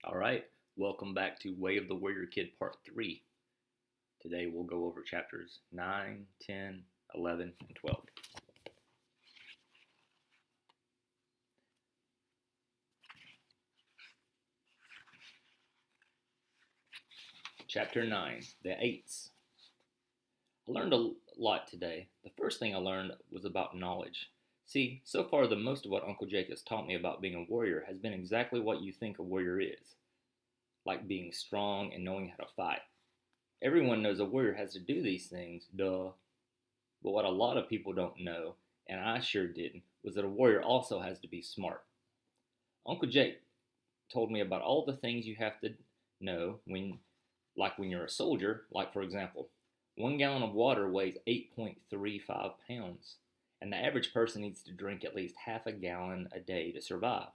All right, welcome back to Way of the Warrior Kid Part 3. Today we'll go over chapters 9, 10, 11, and 12. Chapter 9, The Eights. I learned a lot today. The first thing I learned was about knowledge. See, so far the most of what Uncle Jake has taught me about being a warrior has been exactly what you think a warrior is, like being strong and knowing how to fight. Everyone knows a warrior has to do these things, duh. But what a lot of people don't know, and I sure didn't, was that a warrior also has to be smart. Uncle Jake told me about all the things you have to know when you're a soldier, like for example, 1 gallon of water weighs 8.35 pounds, and the average person needs to drink at least half a gallon a day to survive.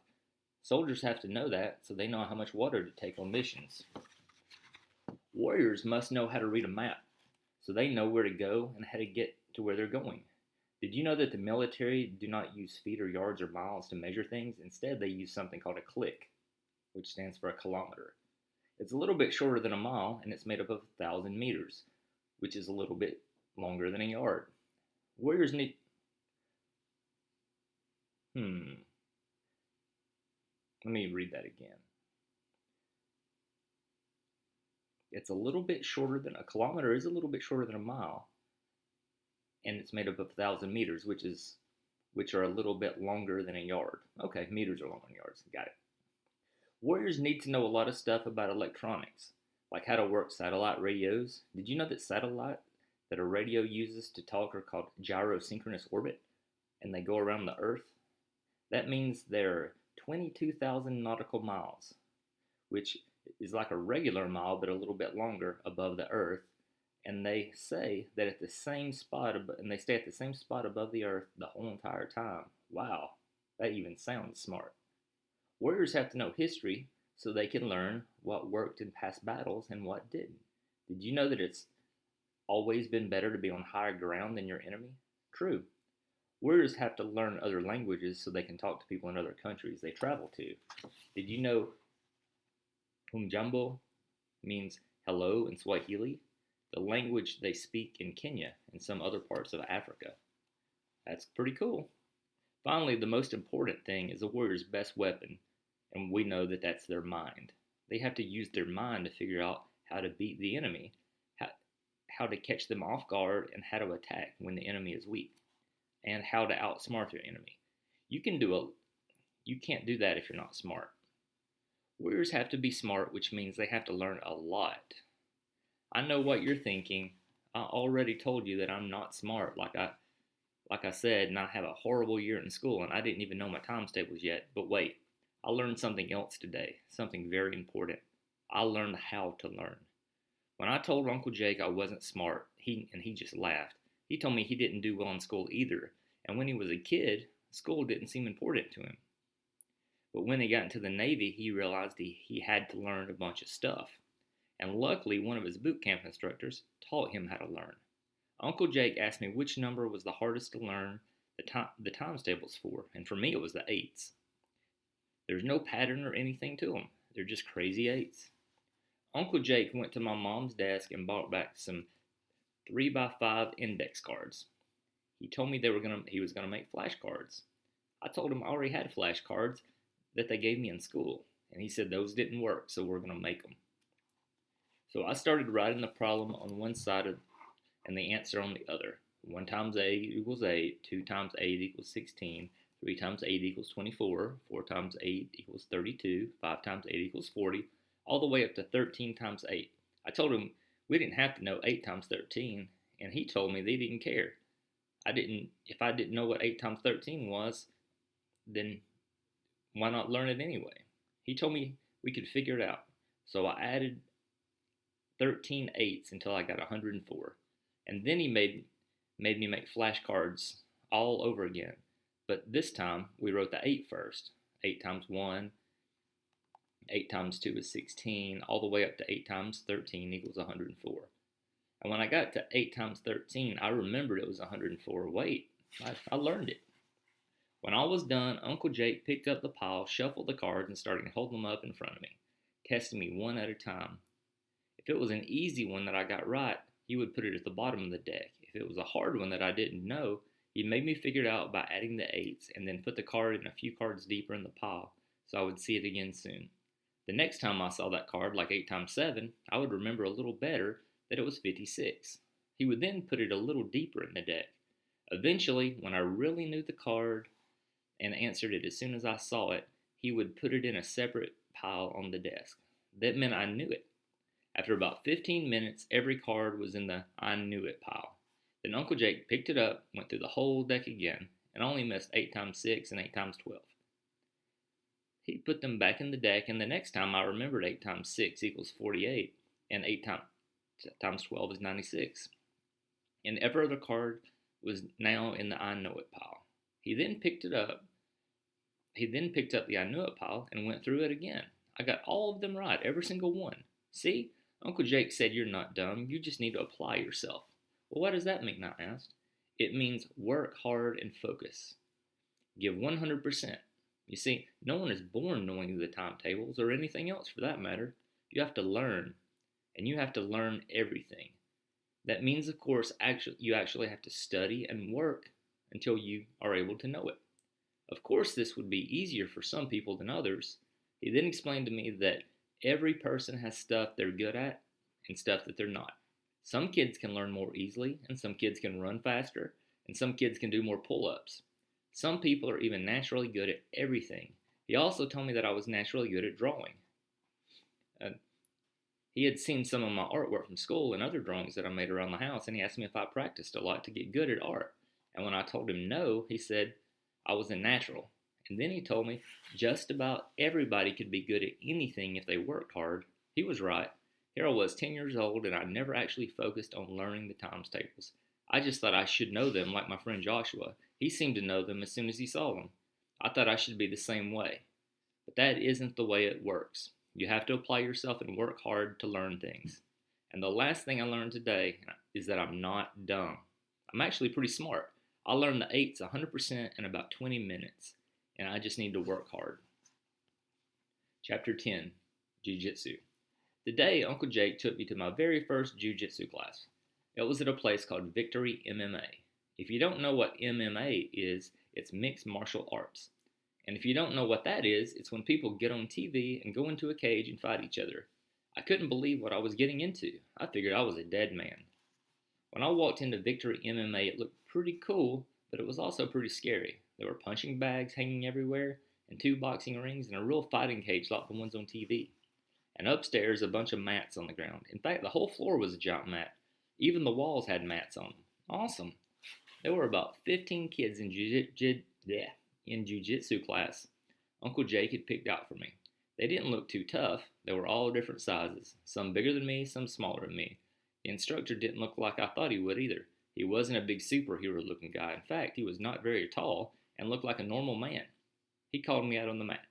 Soldiers have to know that so they know how much water to take on missions. Warriors must know how to read a map so they know where to go and how to get to where they're going. Did you know that the military do not use feet or yards or miles to measure things? Instead, they use something called a click, which stands for a kilometer. It's a little bit shorter than a mile, and it's made up of 1,000 meters, which is a little bit longer than a yard. Warriors need. Let me read that again. It's a little bit shorter than a kilometer, is a little bit shorter than a mile, and it's made up of 1,000 meters, which are a little bit longer than a yard. Okay, meters are longer than yards. Got it. Warriors need to know a lot of stuff about electronics, like how to work satellite radios. Did you know that satellite that a radio uses to talk are called gyrosynchronous orbit, and they go around the Earth? That means they're 22,000 nautical miles, which is like a regular mile but a little bit longer above the Earth. And they say that at the same spot, and they stay at the same spot above the Earth the whole entire time. Wow, that even sounds smart. Warriors have to know history so they can learn what worked in past battles and what didn't. Did you know that it's always been better to be on higher ground than your enemy? True. Warriors have to learn other languages so they can talk to people in other countries they travel to. Did you know Humjambo means hello in Swahili, the language they speak in Kenya and some other parts of Africa? That's pretty cool. Finally, the most important thing is a warrior's best weapon, and we know that that's their mind. They have to use their mind to figure out how to beat the enemy, how to catch them off guard, and how to attack when the enemy is weak, and how to outsmart their enemy. You can do a you can't do that if you're not smart. Warriors have to be smart, which means they have to learn a lot. I know what you're thinking. I already told you that I'm not smart, like I said, and I have a horrible year in school, and I didn't even know my times tables yet. But wait, I learned something else today, something very important. I learned how to learn. When I told Uncle Jake I wasn't smart, he just laughed. He told me he didn't do well in school either, and when he was a kid, school didn't seem important to him. But when he got into the Navy, he realized he had to learn a bunch of stuff. And luckily, one of his boot camp instructors taught him how to learn. Uncle Jake asked me which number was the hardest to learn the times tables for, and for me it was the eights. There's no pattern or anything to them. They're just crazy eights. Uncle Jake went to my mom's desk and brought back some 3x5 index cards. He told me he was gonna make flashcards. I told him I already had flashcards that they gave me in school, and he said those didn't work, so we're gonna make them. So I started writing the problem on one side and the answer on the other. 1 times 8 equals 8, 2 times 8 equals 16, 3 times 8 equals 24, 4 times 8 equals 32, 5 times 8 equals 40, all the way up to 13 times 8. I told him we didn't have to know 8 times 13, and he told me they didn't care. If I didn't know what 8 times 13 was, then why not learn it anyway? He told me we could figure it out. So I added 13 eights until I got 104. And then he made me make flashcards all over again. But this time we wrote the 8 first. 8 times 1, 8 times 2 is 16, all the way up to 8 times 13 equals 104. And when I got to 8 times 13, I remembered it was 104. Wait, I learned it. When all was done, Uncle Jake picked up the pile, shuffled the cards, and started holding them up in front of me. testing me one at a time. If it was an easy one that I got right, he would put it at the bottom of the deck. If it was a hard one that I didn't know, he made me figure it out by adding the eights and then put the card in a few cards deeper in the pile so I would see it again soon. The next time I saw that card, like 8 times 7, I would remember a little better that it was 56. He would then put it a little deeper in the deck. Eventually, when I really knew the card and answered it as soon as I saw it, he would put it in a separate pile on the desk. That meant I knew it. After about 15 minutes, every card was in the I knew it pile. Then Uncle Jake picked it up, went through the whole deck again, and only missed 8 times 6 and 8 times 12. He put them back in the deck, and the next time I remembered 8 times 6 equals 48, and 8 times 12 is 96. And every other card was now in the I know it pile. He then picked up the I know it pile and went through it again. I got all of them right, every single one. See, Uncle Jake said you're not dumb, you just need to apply yourself. Well, what does that mean? I asked. It means work hard and focus. Give 100%. You see, no one is born knowing the timetables or anything else for that matter. You have to learn, and you have to learn everything. That means, of course, you actually have to study and work until you are able to know it. Of course, this would be easier for some people than others. He then explained to me that every person has stuff they're good at and stuff that they're not. Some kids can learn more easily, and some kids can run faster, and some kids can do more pull-ups. Some people are even naturally good at everything. He also told me that I was naturally good at drawing. He had seen some of my artwork from school and other drawings that I made around the house, and he asked me if I practiced a lot to get good at art. And when I told him no, he said I was a natural. And then he told me just about everybody could be good at anything if they worked hard. He was right. Here I was 10 years old, and I never actually focused on learning the times tables. I just thought I should know them like my friend Joshua. He seemed to know them as soon as he saw them. I thought I should be the same way. But that isn't the way it works. You have to apply yourself and work hard to learn things. And the last thing I learned today is that I'm not dumb. I'm actually pretty smart. I learned the eights 100% in about 20 minutes, and I just need to work hard. Chapter 10, Jiu-Jitsu. Today, Uncle Jake took me to my very first Jiu-Jitsu class. It was at a place called Victory MMA. If you don't know what MMA is, it's mixed martial arts. And if you don't know what that is, it's when people get on TV and go into a cage and fight each other. I couldn't believe what I was getting into. I figured I was a dead man. When I walked into Victory MMA, it looked pretty cool, but it was also pretty scary. There were punching bags hanging everywhere, and 2 boxing rings, and a real fighting cage like the ones on TV. And upstairs, a bunch of mats on the ground. In fact, the whole floor was a giant mat. Even the walls had mats on them. Awesome. There were about 15 kids in jiu-jitsu class Uncle Jake had picked out for me. They didn't look too tough. They were all different sizes. Some bigger than me, some smaller than me. The instructor didn't look like I thought he would either. He wasn't a big superhero looking guy. In fact, he was not very tall and looked like a normal man. He called me out on the mat.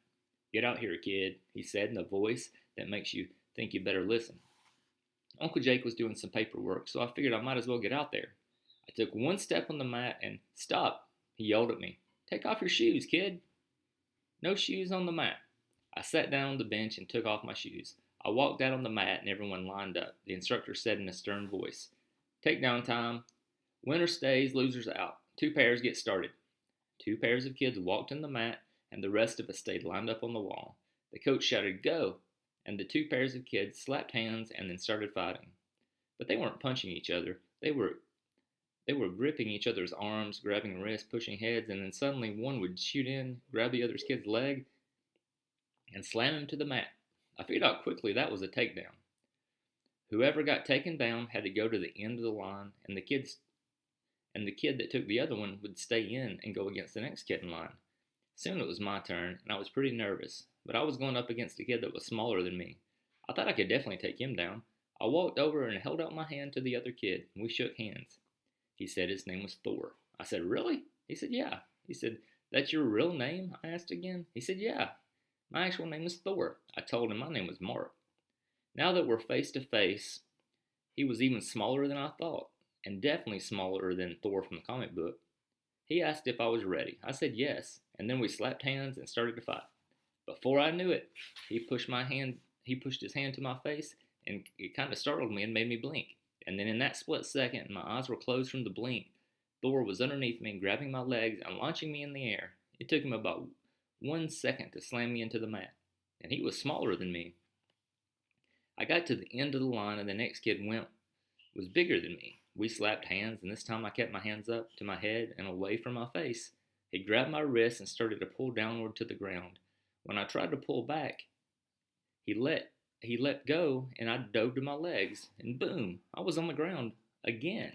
"Get out here, kid," he said in a voice that makes you think you better listen. Uncle Jake was doing some paperwork, so I figured I might as well get out there. I took one step on the mat and "Stop," he yelled at me. "Take off your shoes, kid." No shoes on the mat. I sat down on the bench and took off my shoes. I walked out on the mat and everyone lined up. The instructor said in a stern voice, "Takedown time. Winner stays, losers out. 2 pairs get started." 2 pairs of kids walked in the mat and the rest of us stayed lined up on the wall. The coach shouted, "Go!" and the 2 pairs of kids slapped hands and then started fighting. But they weren't punching each other. They were gripping each other's arms, grabbing wrists, pushing heads, and then suddenly one would shoot in, grab the other kid's leg, and slam him to the mat. I figured out quickly that was a takedown. Whoever got taken down had to go to the end of the line, and the kid that took the other one would stay in and go against the next kid in line. Soon it was my turn, and I was pretty nervous, but I was going up against a kid that was smaller than me. I thought I could definitely take him down. I walked over and held out my hand to the other kid, and we shook hands. He said his name was Thor. I said, "Really?" He said, "Yeah." He said, "That's your real name?" I asked again. He said, "Yeah. My actual name is Thor." I told him my name was Mark. Now that we're face to face, he was even smaller than I thought, and definitely smaller than Thor from the comic book. He asked if I was ready. I said yes, and then we slapped hands and started to fight. Before I knew it, he pushed my hand he pushed his hand to my face, and it kind of startled me and made me blink. And then in that split second, my eyes were closed from the blink. Thor was underneath me, grabbing my legs and launching me in the air. It took him about 1 second to slam me into the mat, and he was smaller than me. I got to the end of the line, and the next kid was bigger than me. We slapped hands, and this time I kept my hands up to my head and away from my face. He grabbed my wrist and started to pull downward to the ground. When I tried to pull back, he let go, and I dove to my legs, and boom, I was on the ground again.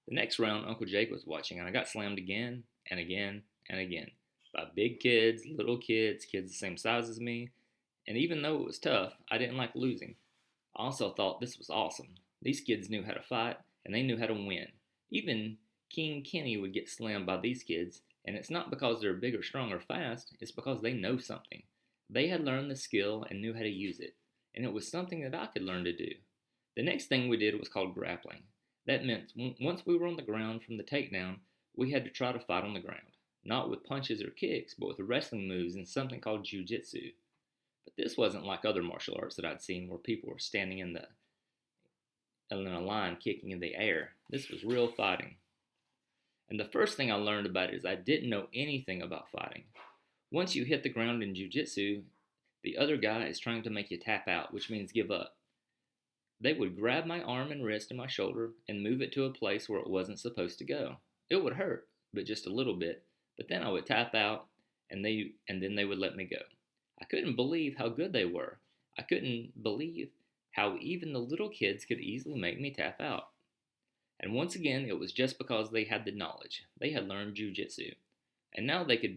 The next round, Uncle Jake was watching, and I got slammed again and again and again by big kids, little kids, kids the same size as me. And even though it was tough, I didn't like losing. I also thought this was awesome. These kids knew how to fight, and they knew how to win. Even King Kenny would get slammed by these kids, and it's not because they're big or strong or fast, it's because they know something. They had learned the skill and knew how to use it, and it was something that I could learn to do. The next thing we did was called grappling. That meant once we were on the ground from the takedown, we had to try to fight on the ground. Not with punches or kicks, but with wrestling moves and something called jiu-jitsu. But this wasn't like other martial arts that I'd seen where people were standing in a line kicking in the air. This was real fighting. And the first thing I learned about it is I didn't know anything about fighting. Once you hit the ground in jiu-jitsu, the other guy is trying to make you tap out, which means give up. They would grab my arm and wrist and my shoulder and move it to a place where it wasn't supposed to go. It would hurt, but just a little bit. But then I would tap out, and then they would let me go. I couldn't believe how good they were. I couldn't believe how even the little kids could easily make me tap out. And once again, it was just because they had the knowledge. They had learned jiu-jitsu. And now they could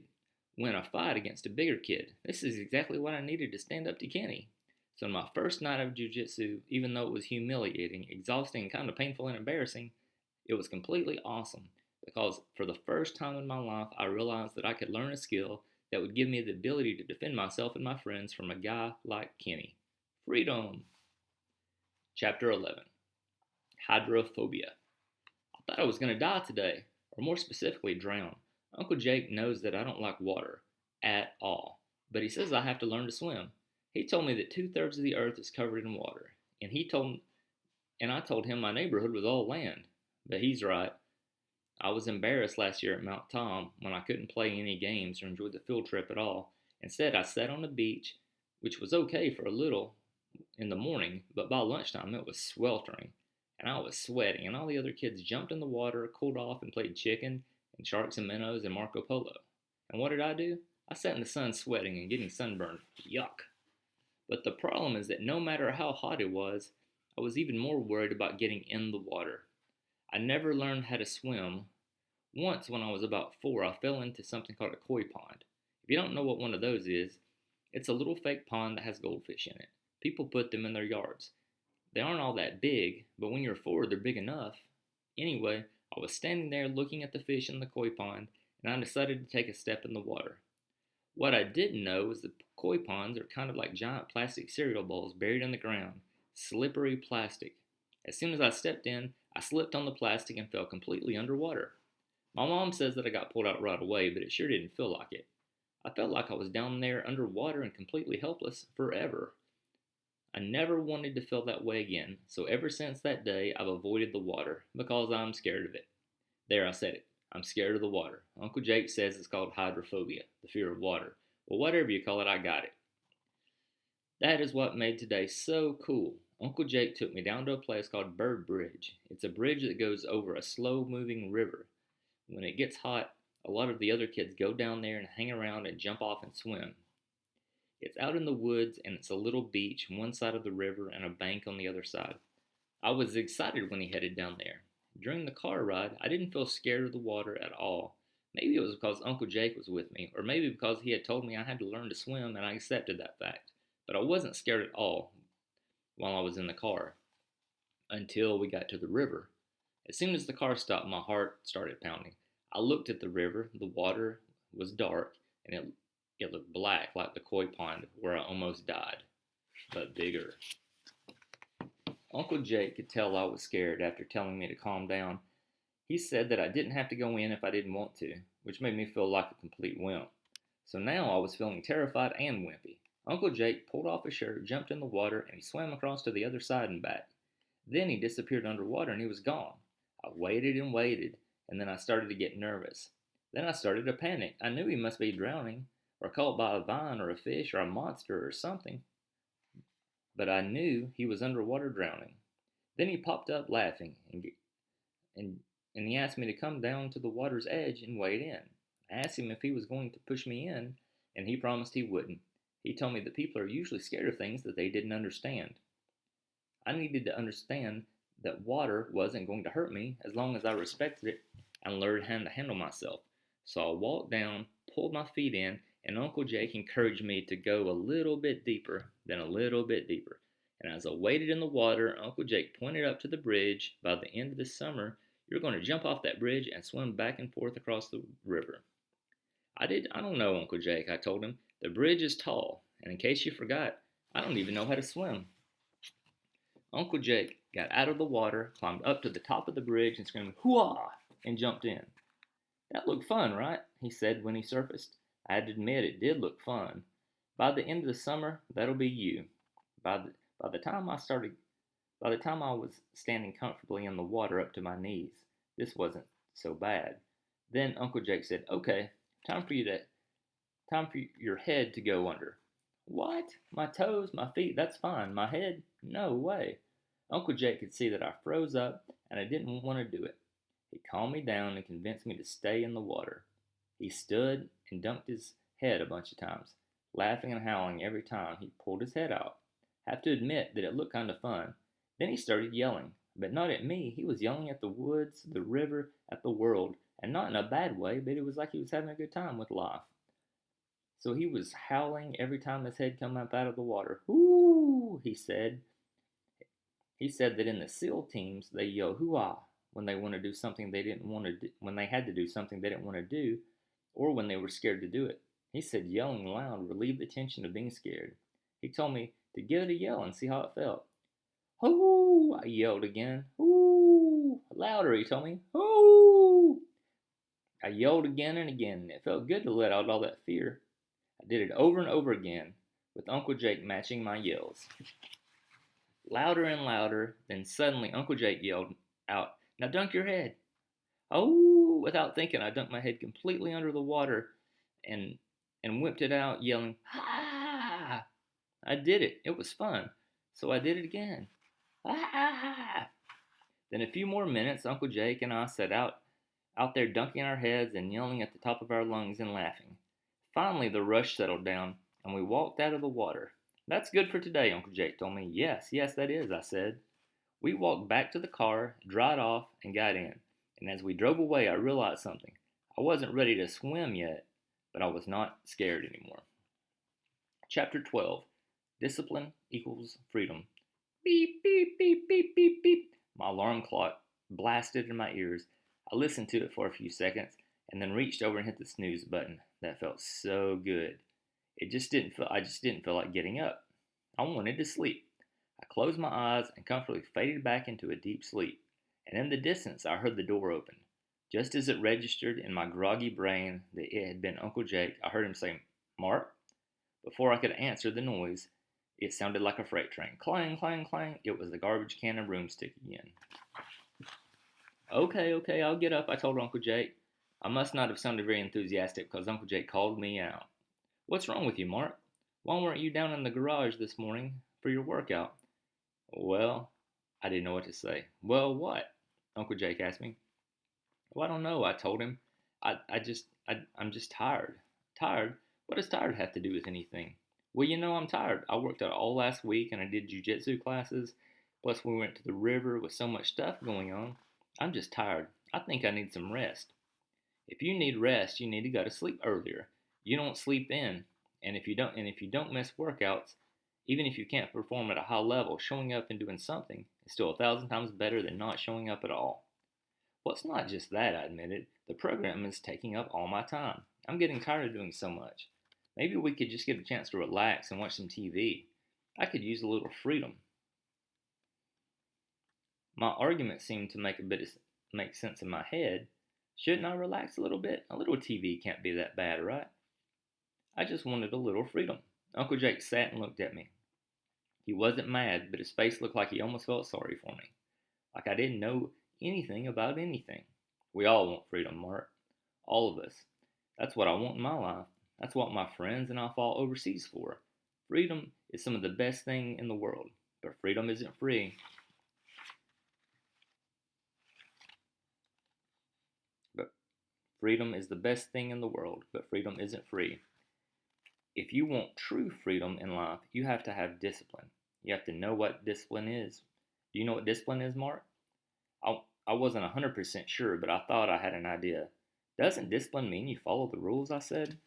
win a fight against a bigger kid. This is exactly what I needed to stand up to Kenny. So my first night of jiu-jitsu, even though it was humiliating, exhausting, kind of painful and embarrassing, it was completely awesome. Because for the first time in my life, I realized that I could learn a skill that would give me the ability to defend myself and my friends from a guy like Kenny. Freedom! Chapter 11. Hydrophobia. I thought I was going to die today, or more specifically, drown. Uncle Jake knows that I don't like water at all, but he says I have to learn to swim. He told me that 2/3 of the earth is covered in water, and I told him my neighborhood was all land. But he's right. I was embarrassed last year at Mount Tom when I couldn't play any games or enjoy the field trip at all. Instead, I sat on the beach, which was okay for a little in the morning, but by lunchtime it was sweltering, and I was sweating, and all the other kids jumped in the water, cooled off, and played chicken, and sharks and minnows, and Marco Polo. And what did I do? I sat in the sun sweating and getting sunburned. Yuck! But the problem is that no matter how hot it was, I was even more worried about getting in the water. I never learned how to swim. Once, when I was about 4, I fell into something called a koi pond. If you don't know what one of those is, it's a little fake pond that has goldfish in it. People put them in their yards. They aren't all that big, but when you're 4, they're big enough. Anyway, I was standing there looking at the fish in the koi pond, and I decided to take a step in the water. What I didn't know is that koi ponds are kind of like giant plastic cereal bowls buried in the ground. Slippery plastic. As soon as I stepped in, I slipped on the plastic and fell completely underwater. My mom says that I got pulled out right away, but it sure didn't feel like it. I felt like I was down there underwater and completely helpless forever. I never wanted to feel that way again, so ever since that day, I've avoided the water because I'm scared of it. There, I said it. I'm scared of the water. Uncle Jake says it's called hydrophobia, the fear of water. Well, whatever you call it, I got it. That is what made today so cool. Uncle Jake took me down to a place called Bird Bridge. It's a bridge that goes over a slow-moving river. When it gets hot, a lot of the other kids go down there and hang around and jump off and swim. It's out in the woods, and it's a little beach on one side of the river and a bank on the other side. I was excited when he headed down there. During the car ride, I didn't feel scared of the water at all. Maybe it was because Uncle Jake was with me, or maybe because he had told me I had to learn to swim and I accepted that fact. But I wasn't scared at all while I was in the car until we got to the river. As soon as the car stopped, my heart started pounding. I looked at the river. The water was dark, and it looked black like the koi pond where I almost died, but bigger. Uncle Jake could tell I was scared after telling me to calm down. He said that I didn't have to go in if I didn't want to, which made me feel like a complete wimp. So now I was feeling terrified and wimpy. Uncle Jake pulled off his shirt, jumped in the water, and he swam across to the other side and back. Then he disappeared underwater and he was gone. I waited and waited, and then I started to get nervous. Then I started to panic. I knew he must be drowning, or caught by a vine, or a fish, or a monster, or something, but I knew he was underwater drowning. Then he popped up laughing, and, and he asked me to come down to the water's edge and wade in. I asked him if he was going to push me in, and he promised he wouldn't. He told me that people are usually scared of things that they didn't understand. I needed to understand that water wasn't going to hurt me as long as I respected it and learned how to handle myself. So I walked down, pulled my feet in, and Uncle Jake encouraged me to go a little bit deeper, then a little bit deeper. And as I waded in the water, Uncle Jake pointed up to the bridge. By the end of the summer, you're going to jump off that bridge and swim back and forth across the river. I don't know, Uncle Jake, I told him. The bridge is tall, and in case you forgot, I don't even know how to swim. Uncle Jake got out of the water, climbed up to the top of the bridge, and screamed, "Hoo-ah!" and jumped in. "That looked fun, right?" he said when he surfaced. I had to admit it did look fun. By the end of the summer, that'll be you. By the, by the time I started, by the time I was standing comfortably in the water up to my knees, this wasn't so bad. Then Uncle Jake said, "Okay, time for your head to go under." "What? My toes, my feet, that's fine. My head? No way." Uncle Jake could see that I froze up and I didn't want to do it. He calmed me down and convinced me to stay in the water. He stood and dunked his head a bunch of times, laughing and howling every time he pulled his head out. I have to admit that it looked kind of fun. Then he started yelling, but not at me. He was yelling at the woods, the river, at the world, and not in a bad way, but it was like he was having a good time with life. So he was howling every time his head came up out of the water. "Hoo!" he said. He said that in the SEAL teams they yell "hoo-ah" when they want to do something they didn't want to do, when they had to do something they didn't want to do, or when they were scared to do it. He said yelling loud relieved the tension of being scared. He told me to give it a yell and see how it felt. "Hoo!" I yelled again. "Hoo!" Louder, he told me. "Hoo!" I yelled again and again, and it felt good to let out all that fear. I did it over and over again, with Uncle Jake matching my yells. Louder and louder, then suddenly Uncle Jake yelled out, "Now dunk your head." "Oh!" Without thinking, I dunked my head completely under the water and whipped it out, yelling, "Ah!" I did it. It was fun. So I did it again. "Ah!" Then a few more minutes, Uncle Jake and I sat out there dunking our heads and yelling at the top of our lungs and laughing. Finally, the rush settled down, and we walked out of the water. "That's good for today," Uncle Jake told me. "Yes, yes, that is," I said. We walked back to the car, dried off, and got in. And as we drove away, I realized something. I wasn't ready to swim yet, but I was not scared anymore. Chapter 12. Discipline equals freedom. Beep, beep, beep, beep, beep, beep. My alarm clock blasted in my ears. I listened to it for a few seconds and then reached over and hit the snooze button. That felt so good. I just didn't feel like getting up. I wanted to sleep. I closed my eyes and comfortably faded back into a deep sleep. And in the distance, I heard the door open. Just as it registered in my groggy brain that it had been Uncle Jake, I heard him say, "Mark?" Before I could answer the noise, it sounded like a freight train. Clang, clang, clang. It was the garbage can and broomstick again. Okay, I'll get up," I told Uncle Jake. I must not have sounded very enthusiastic because Uncle Jake called me out. "What's wrong with you, Mark? Why weren't you down in the garage this morning for your workout?" Well, I didn't know what to say. "Well, what?" Uncle Jake asked me. "Well, I don't know," I told him. I'm just tired. Tired? What does tired have to do with anything? "Well, I'm tired. I worked out all last week and I did jujitsu classes. Plus, we went to the river with so much stuff going on. I'm just tired. I think I need some rest." If you need rest, you need to go to sleep earlier. You don't sleep in, and if you don't miss workouts, even if you can't perform at a high level, showing up and doing something is still 1,000 times better than not showing up at all. "Well, it's not just that," I admitted. "The program is taking up all my time. I'm getting tired of doing so much. Maybe we could just get a chance to relax and watch some TV. I could use a little freedom." My argument seemed to make sense in my head. Shouldn't I relax a little bit? A little TV can't be that bad, right? I just wanted a little freedom. Uncle Jake sat and looked at me. He wasn't mad, but his face looked like he almost felt sorry for me. Like I didn't know anything about anything. We all want freedom, Mark. All of us. That's what I want in my life. That's what my friends and I fought overseas for. Freedom is some of the best thing in the world, but freedom isn't free. But freedom is the best thing in the world, but freedom isn't free. If you want true freedom in life, you have to have discipline. You have to know what discipline is. Do you know what discipline is, Mark? I wasn't 100% sure, but I thought I had an idea. Doesn't discipline mean you follow the rules, I said?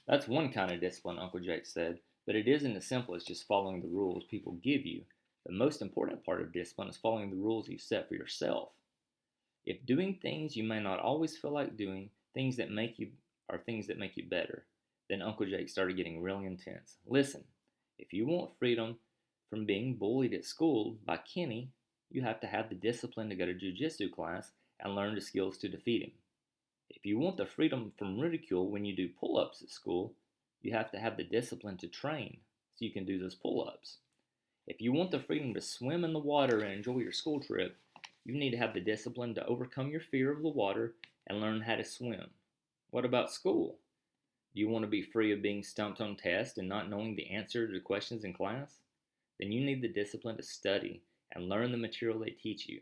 That's one kind of discipline, Uncle Jake said, but it isn't as simple as just following the rules people give you. The most important part of discipline is following the rules you set for yourself. If doing things you may not always feel like doing, things that make you are things that make you better, then Uncle Jake started getting really intense. Listen, if you want freedom from being bullied at school by Kenny, you have to have the discipline to go to jiu-jitsu class and learn the skills to defeat him. If you want the freedom from ridicule when you do pull-ups at school, you have to have the discipline to train so you can do those pull-ups. If you want the freedom to swim in the water and enjoy your school trip, you need to have the discipline to overcome your fear of the water and learn how to swim. What about school? Do you want to be free of being stumped on tests and not knowing the answer to the questions in class? Then you need the discipline to study and learn the material they teach you.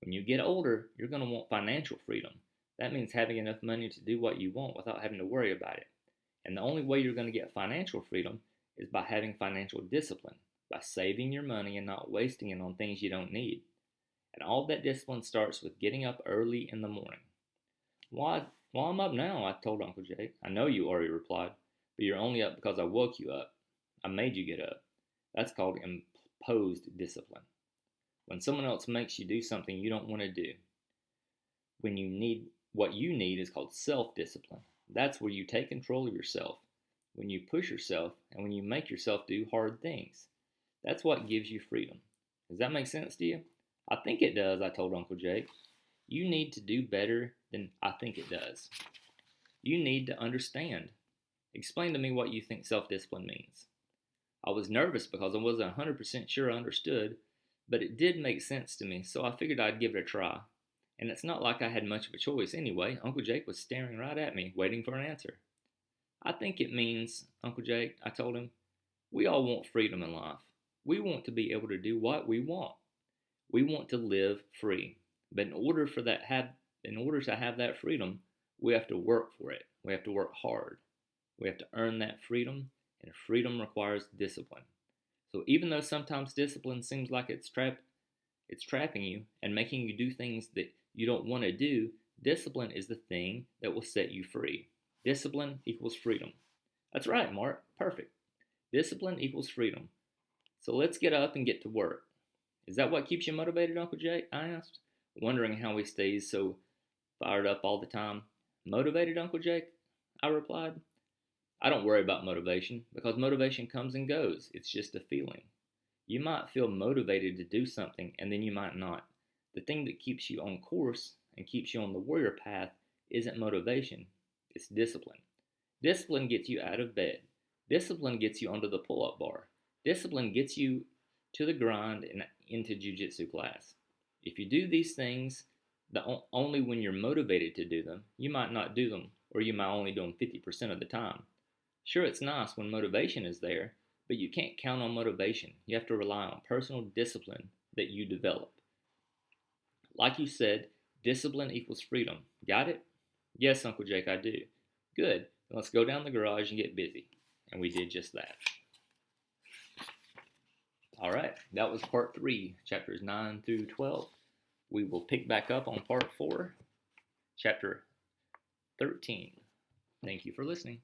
When you get older, you're going to want financial freedom. That means having enough money to do what you want without having to worry about it. And the only way you're going to get financial freedom is by having financial discipline, by saving your money and not wasting it on things you don't need. And all that discipline starts with getting up early in the morning. Well, I'm up now, I told Uncle Jake. I know you are, he replied, but you're only up because I woke you up. I made you get up. That's called imposed discipline. When someone else makes you do something you don't want to do. What you need is called self-discipline. That's where you take control of yourself, when you push yourself, and when you make yourself do hard things. That's what gives you freedom. Does that make sense to you? I think it does, I told Uncle Jake. You need to do better than I think it does. You need to understand. Explain to me what you think self-discipline means. I was nervous because I wasn't 100% sure I understood, but it did make sense to me, so I figured I'd give it a try. And it's not like I had much of a choice anyway. Uncle Jake was staring right at me, waiting for an answer. I think it means, Uncle Jake, I told him, we all want freedom in life. We want to be able to do what we want. We want to live free. But in order to have that freedom, we have to work for it. We have to work hard. We have to earn that freedom, and freedom requires discipline. So even though sometimes discipline seems like it's trapping you and making you do things that you don't want to do, discipline is the thing that will set you free. Discipline equals freedom. That's right, Mark. Perfect. Discipline equals freedom. So let's get up and get to work. Is that what keeps you motivated, Uncle Jake? I asked, wondering how he stays so fired up all the time. Motivated, Uncle Jake? I replied. I don't worry about motivation because motivation comes and goes. It's just a feeling. You might feel motivated to do something and then you might not. The thing that keeps you on course and keeps you on the warrior path isn't motivation, it's discipline. Discipline gets you out of bed. Discipline gets you onto the pull-up bar. Discipline gets you to the grind and into jiu-jitsu class. If you do these things only when you're motivated to do them, you might not do them, or you might only do them 50% of the time. Sure, it's nice when motivation is there, but you can't count on motivation. You have to rely on personal discipline that you develop. Like you said, discipline equals freedom. Got it? Yes, Uncle Jake, I do. Good. Then let's go down the garage and get busy. And we did just that. All right, that was part 3, chapters 9 through 12. We will pick back up on part 4, chapter 13. Thank you for listening.